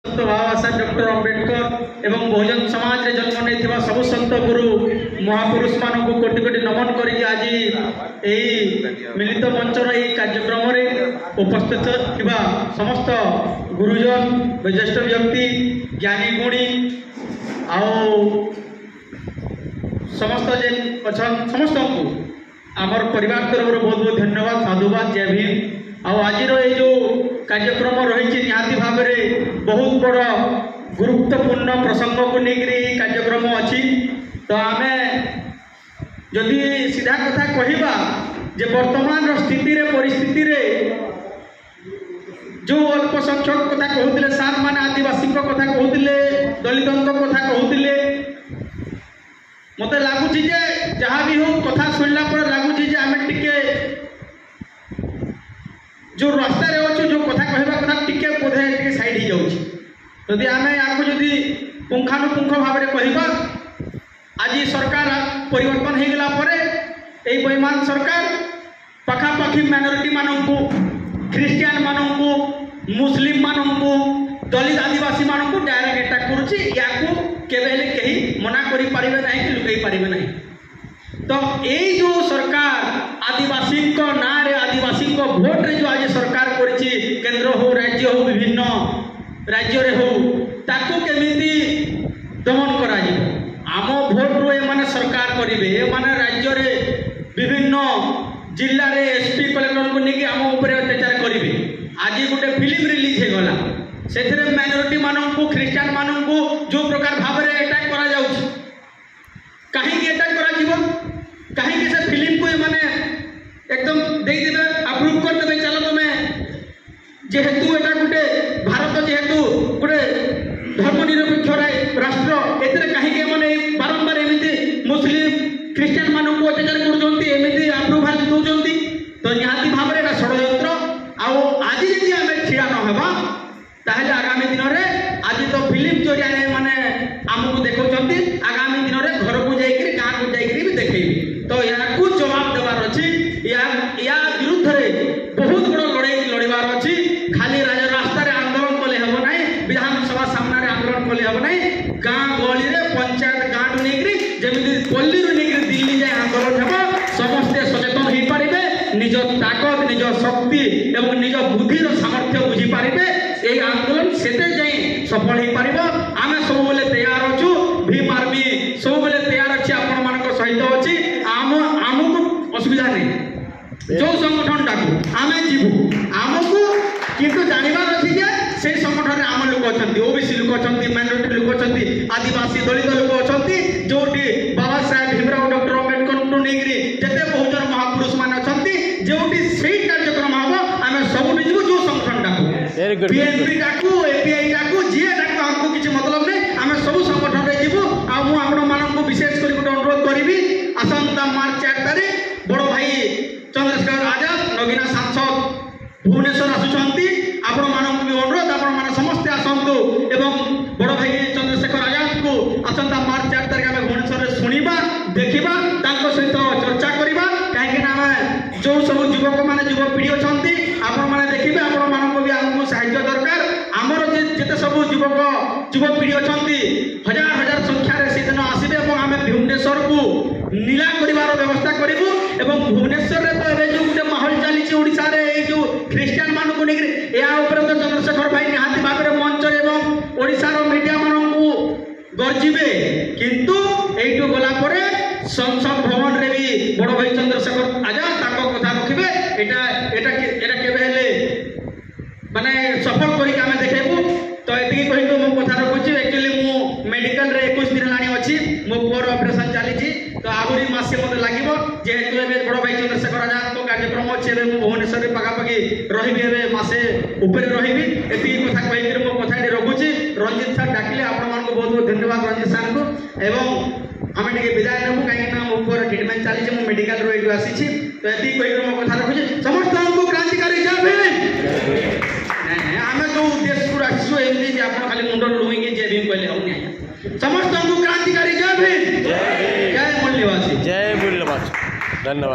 Baba Saheb doctor Ambedkar एवं बहुजन समाज रे जन्म नहीं सब संत गुरु महापुरुष मान को कोटि कोटि नमन करी आज मिलित मंचर यही कार्यक्रम उपस्थित थिबा समस्त गुरुजन ज्येष्ठ व्यक्ति ज्ञानी गुणी समस्त जेन अच्छा समस्त को आमर परिवार तरफ बहुत बहुत धन्यवाद साधुवाद जय भीम। आज जो कार्यक्रम रही निहाती भाव में बहुत बड़ गुरुत्वपूर्ण प्रसंग को लेकर कार्यक्रम अच्छी तो आम जदि सीधा कथा कहवा जे वर्तमान स्थिति रे परिस्थिति रे जो अल्प संख्यक कथा कहते सार मान आदिवासी कथा कहते दलित कथा कहते मत लगुच जहाँ भी हो कथा शुणला लगुच आम टिके जो रास्ता रे अच्छे जो कथा कहवा कथा टिके बोधे टिके साइड हो जाऊँ जदि आम आपको जदि पुंखानुपुंख भाव में कहवा आज सरकार परिवर्तन हो गला परे यही बेईमान सरकार पखापाखि माइनॉरिटी मानू ख्रिस्टियान मानू मुस्लिम मानू दलित आदिवासी मानू डायरेक्ट अटैक करुच्ची या कहीं मना करें ना कि लुकई पारे ना तो यही जो सरकार आदिवासी ना रे आदिवासी भोट रे जो आज सरकार करिछि केंद्र हो राज्य हो विभिन्न राज्य रे हो ताकू केमिति दमन करा आम भोट रो माने सरकार करिवे माने राज्य रे विभिन्न जिल्ला रे एसपी कलेक्टर को नेकी आम ऊपर अत्याचार करिवे। आज गोटे फिल्म रिलीज हो गला से माइनॉरिटी मानू ख्रिस्टियान मानू जो प्रकार भाव में अटैक करा जाउछि कहीं अटैक करा कहीं से फिल्म को माने एकदम दे देवे अप्रूव कर देवे चलो तुम्हें जेहेतु एटा गोटे भारत जेहेतु गोटे धर्मनिरपेक्ष राष्ट्र एतरे कहीं माने बारंबार एमती मुस्लिम ख्रिस्टियान मानू को अत्याचार करमती अप्रूवाल दौरान तो निहाती भाव में षड्यंत्र आज यदि आम ठिया नहबा ताहले आगामी दिन में आज तो फिल्म जरिया माने आमको देखा आगामी दिन में घर को जाकर गाँव को जाकर भी देखेबी तो या जवाब देवार अच्छी या विरुद्ध में बहुत बड़ लड़ाई लड़बार अच्छी खाली रास्तार आंदोलन कले हम ना विधानसभा सामने आंदोलन कले हम ना गाँ गहली में पंचायत गाँव नहीं जमी पल्ली नहीं दिल्ली जाए आंदोलन हम समस्ते सचेतन हो पारे निज ताकत निज शक्ति और निज बुद्धिर सामर्थ्य बुझीपारे ये आंदोलन से जाए सफल हो पार आम सब बेले तैयार अच्छु भीम आर्मी सब बेले तैयार अच्छी आपण मान सहित अच्छी आमको असुविधा नहीं जो संगठन डाकू आम जीवु आमको किंतु जानवर अच्छी से संगठन आम लोक अच्छा ओबीसी लोक अच्छा माइनॉरिटी लोक अच्छा आदिवासी दलित लोक अच्छा जो बाबा साहेब भीमराव डॉक्टर अम्बेडकर नहीं जिते बहुजन महापुरुष मान अच्छा जो से कार्यक्रम हम आम सब जीवु जो संगठन डाकू बीएनपी डाकू एपीआई डाकू जी डाकू हमको किसी मतलब नहीं आम सब संगठन में जीवु आपको विशेष कर अनुरोध करी आसंता मार्च 4 तारीख बड़ भाई चंद्रशेखर आजाद नवीना सांसद भुवनेश्वर आसुंच आपण मानक भी अनुरोध आपण समस्ते आसतु एवं बड़ भाई चंद्रशेखर आजाद को आसंता मार्च 4 तारीख आम भुवनेश्वर शुणा देखा सहित चर्चा करवा कहीं जो सब युवक मैंने युवपीढ़ी अच्छा आपण मैंने देखिए आपण मानक भी आमको साहाय्य दरकार आमर जिते सब युवक युवपीढ़ी अच्छा हजार हजार संख्यार से दिन आसबे और आम भुवनेश्वर को नीला कर व्यवस्था करूँ भुवनेश्वर तो जो गोटे माहौल चली ओडिशा रे जो ख्रिस्टियान मान को लेकर या तो चंद्रशेखर भाई निहाती भाव में मंच एवं ओडिशार मीडिया मानू गर्जिबे किंतु यू गला संसद भवन रे भी बड़ भाई चंद्रशेखर आजाद कथा रखिए माने सफल करके देखेबू तो ये कही मो कथा रखुच्छी एक्चुअली मु मेडिकल रे 21 दिन लानी अच्छी मो पुअर ऑपरेशन चली तो आहरी मसे मत लगे जेहेतु बड़ भाई चंद्रशेखर आजाद को कार्यक्रम अच्छे भुवनेश्वर पखापाखि रही मसे ऊपर रही कथा कहीकि मो कथा रखुच्छी रंजित सर डाकिले आपण बहुत बहुत धन्यवाद रंजित सर को एवं आम टे विदाय नबू कहीं मो पुअर ट्रिटमेंट चली मुझे मेडिकल रू आसी तो ये कही मो कथा रखुच्छी समस्त हमको क्रांतिकारी आम जो उद्देश्य को आसू एमती आप खाली मुंड लुईंगे जय भीम कहले हम समस्त क्रांतिकारी जय भीम जय मूल्यवासी जय मूल्यवासी धन्यवाद।